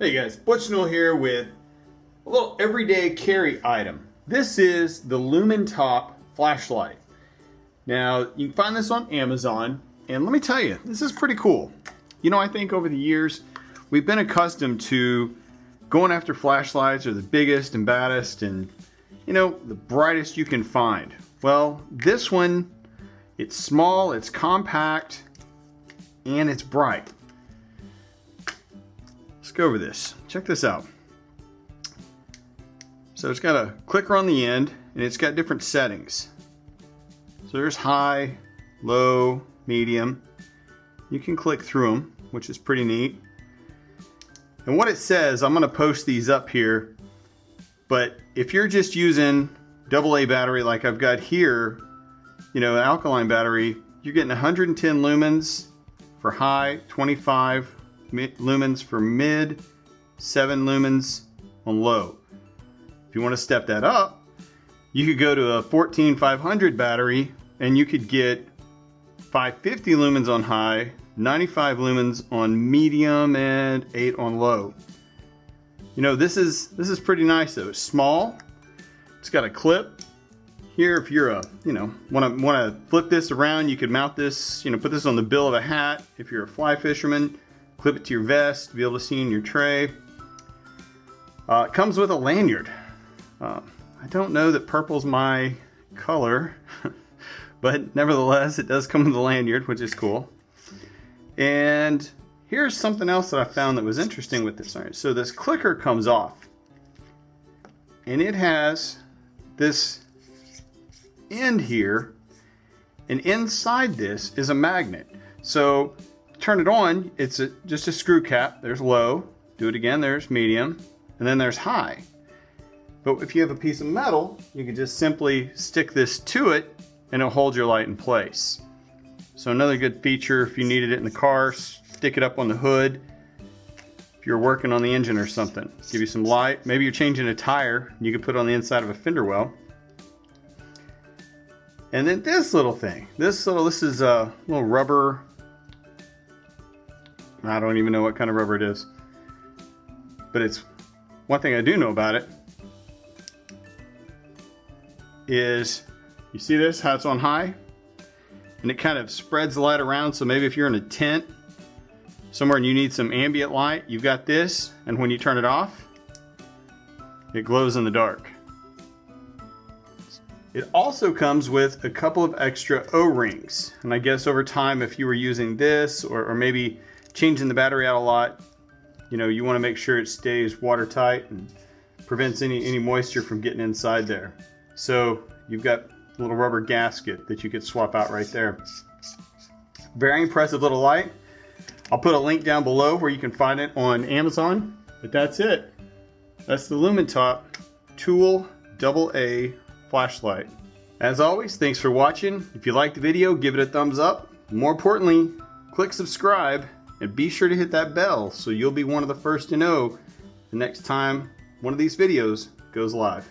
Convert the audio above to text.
Hey guys, Butch Noel here with a little everyday carry item. This is the Lumintop flashlight. Now, you can find this on Amazon, and let me tell you, this is pretty cool. You know, I think over the years, we've been accustomed to going after flashlights are the biggest and baddest and, you know, the brightest you can find. Well, this one, it's small, it's compact, and it's bright. Let's go over this. Check this out. So it's got a clicker on the end, and it's got different settings. So there's high, low, medium. You can click through them, which is pretty neat. And what it says, I'm going to post these up here, but if you're just using AA battery like I've got here, you know, an alkaline battery, you're getting 110 lumens for high, 25 lumens for mid, 7 lumens on low. If you want to step that up, you could go to a 14500 battery and you could get 550 lumens on high, 95 lumens on medium, and 8 on low. You know, this is pretty nice though. It's small. It's got a clip here. If you're a, you know, want to flip this around, you could mount this, you know, put this on the bill of a hat. If you're a fly fisherman, clip it to your vest to be able to see in your tray. It comes with a lanyard. I don't know that purple's my color, but nevertheless, it does come with a lanyard, which is cool. And here's something else that I found that was interesting with this. All right, so this clicker comes off, and it has this end here, and inside this is a magnet. So turn it on, it's just a screw cap. There's low, do it again, there's medium, and then there's high. But if you have a piece of metal, you can just simply stick this to it and it'll hold your light in place. So another good feature, if you needed it in the car, stick it up on the hood. If you're working on the engine or something, give you some light. Maybe you're changing a tire, you can put it on the inside of a fender well. And then this little thing, this is a little rubber. I don't even know what kind of rubber it is, but it's one thing I do know about it is, you see this, how it's on high, and it kind of spreads the light around. So maybe if you're in a tent somewhere and you need some ambient light, you've got this, and when you turn it off, it glows in the dark. It also comes with a couple of extra O-rings, and I guess over time, if you were using this or maybe changing the battery out a lot, you know, you want to make sure it stays watertight and prevents any moisture from getting inside there. So you've got a little rubber gasket that you could swap out right there. Very impressive little light. I'll put a link down below where you can find it on Amazon. But that's it. That's the Lumintop Tool AA flashlight. As always, thanks for watching. If you liked the video, give it a thumbs up. More importantly, click subscribe and be sure to hit that bell so you'll be one of the first to know the next time one of these videos goes live.